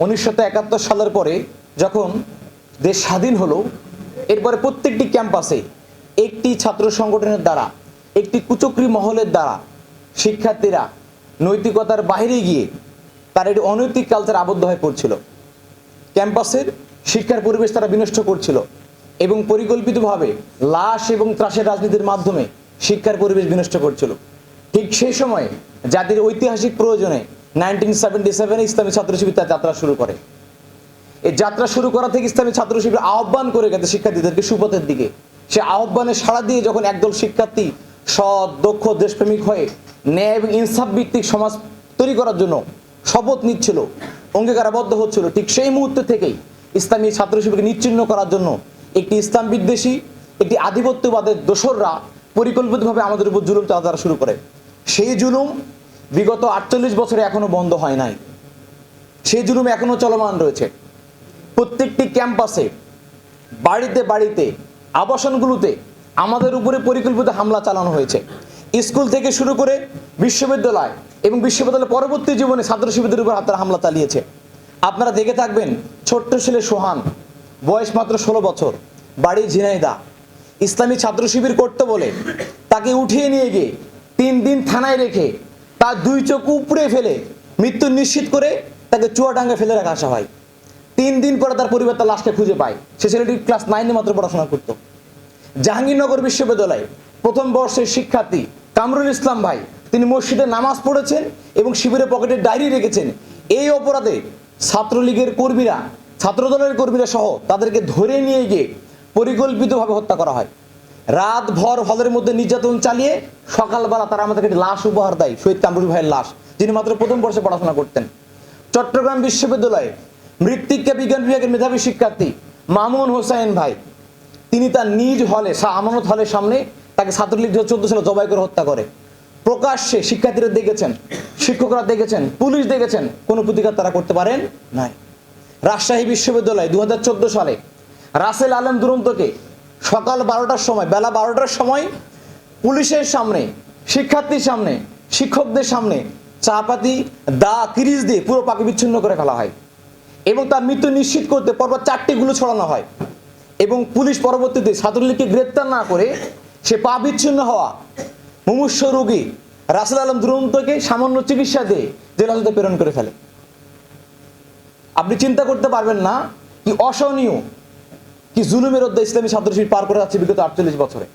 1971 সালের পরে যখন দেশ স্বাধীন হলো, এরপরে প্রত্যেকটি ক্যাম্পাসে একটি ছাত্র সংগঠনের দ্বারা, একটি কুচক্রী মহলের দ্বারা শিক্ষার্থীরা নৈতিকতার বাইরে গিয়ে তার একটি অনৈতিক কালচার আবদ্ধ হয়ে পড়ছিল। ক্যাম্পাসের শিক্ষার পরিবেশ তারা বিনষ্ট করছিল এবং পরিকল্পিতভাবে লাশ এবং ত্রাসের রাজনীতির মাধ্যমে শিক্ষার পরিবেশ বিনষ্ট করছিল। ঠিক সেই সময়ে জাতির ঐতিহাসিক প্রয়োজনে 1977 ইসলামী ছাত্র শিবির তার যাত্রা শুরু করে। এই যাত্রা শুরু করা থেকে ইসলামী ছাত্র শিবির আহ্বান করে গেছে শিক্ষার্থীদেরকে সুপথের দিকে। সে আহ্বানে সাড়া দিয়ে যখন একদল শিক্ষার্থী সৎ, দক্ষ, দেশপ্রেমিক হয়ে ন্যায় এবং ইনসাফ ভিত্তিক সমাজ তৈরি করার জন্য শপথ নিচ্ছিল, অঙ্গীকারাবদ্ধ হচ্ছিল, ঠিক সেই মুহূর্তে থেকেই ইসলামী ছাত্র শিবিরকে নিশ্চিহ্ন করার জন্য একটি ইসলাম বিদ্বেষী, একটি আধিপত্যবাদের দোসররা পরিকল্পিতভাবে আমাদের উপর জুলুম চালাতে শুরু করে। সেই জুলুম বিগত 48 বছরে এখনো বন্ধ হয় নাই। সেই জুলুম এখনো চলমান রয়েছে। প্রত্যেকটি ক্যাম্পাসে, বাড়িতে বাড়িতে, আবাসনগুলোতে আমাদের উপরে পরিকল্পিত হামলা চালানো হয়েছে। স্কুল থেকে শুরু করে বিশ্ববিদ্যালয় এবং বিশ্ববিদ্যালয় পরবর্তী জীবনে ছাত্র শিবিরদের উপর তারা হামলা চালিয়েছে। আপনারা দেখে থাকবেন, ছোট্ট ছেলে সোহান, বয়স মাত্র 16 বছর, বাড়ি ঝিনাইদহ, ইসলামী ছাত্র শিবির করতে বলে তাকে উঠিয়ে নিয়ে গিয়ে 3 দিন থানায় রেখে তার 2 চোখ উপড়ে ফেলে মৃত্যু নিশ্চিত করে তাকে চুয়াডাঙ্গায় ফেলে রাখা আসা হয়। 3 দিন পরে তার পরিবার তার লাশকে খুঁজে পায়। সে ছেলেটি ক্লাস 9-এ মাত্র পড়াশোনা করত। জাহাঙ্গীরনগর বিশ্ববিদ্যালয়ে প্রথম বর্ষের শিক্ষার্থী কামরুল ইসলাম ভাই, তিনি মসজিদে নামাজ পড়েছেন এবং শিবিরের পকেটে ডায়েরি রেখেছেন। এই অপরাধে ছাত্রলীগের কর্মীরা, ছাত্রদলের কর্মীরা সহ তাদেরকে ধরে নিয়ে গিয়ে পরিকল্পিতভাবে হত্যা করা হয়। রাত ভর হলের মধ্যে নির্যাতন চালিয়ে সকালবেলা তারা আমাদেরকে লাশ উপহার দেয়, শহীদ কামরুল ভাইয়ের লাশ, যিনি মাত্র প্রথম বর্ষে পড়াশোনা করতেন। চট্টগ্রাম বিশ্ববিদ্যালয়ে মৃত্তিকা বিজ্ঞান বিভাগের মেধাবী শিক্ষার্থী মামুন হোসেন ভাই, তিনি তার নিজ হলে, শাহ আমানত হলের সামনে তাকে ছাত্রলীগ 14 সালে জবাই করে হত্যা করে। প্রকাশ্যে শিক্ষার্থীরা দেখেছেন, শিক্ষকরা দেখেছেন, পুলিশ দেখেছেন, কোনো প্রতিকার তারা করতে পারেন নাই। রাজশাহী বিশ্ববিদ্যালয়ে 2014 সালে রাসেল আলম দুরন্তকে সকাল 12টার সময়, বেলা 12টার সময় পুলিশের সামনে, শিক্ষার্থীর সামনে, শিক্ষকদের সামনে চাপাতি, দা, কিরিচ দিয়ে পুরো পাকে বিচ্ছিন্ন করে ফেলা হয় এবং তার মৃত্যু নিশ্চিত করতে পরপর 4টি গুলি ছড়ানো হয় এবং পুলিশ পরবর্তীতে ছাত্রলীগকে গ্রেপ্তার না করে সে পা বিচ্ছিন্ন হওয়া মুমূর্ষ রোগী রাসেল আলম দুরন্তকে সামান্য চিকিৎসা দিয়ে জেল হাজতে প্রেরণ করে ফেলে। আপনি চিন্তা করতে পারবেন না কি অসহনীয়, কি জুলুমের অধ্যায় ইসলামী ছাত্র শিবির পার করে যাচ্ছে বিগত 48 বছরে।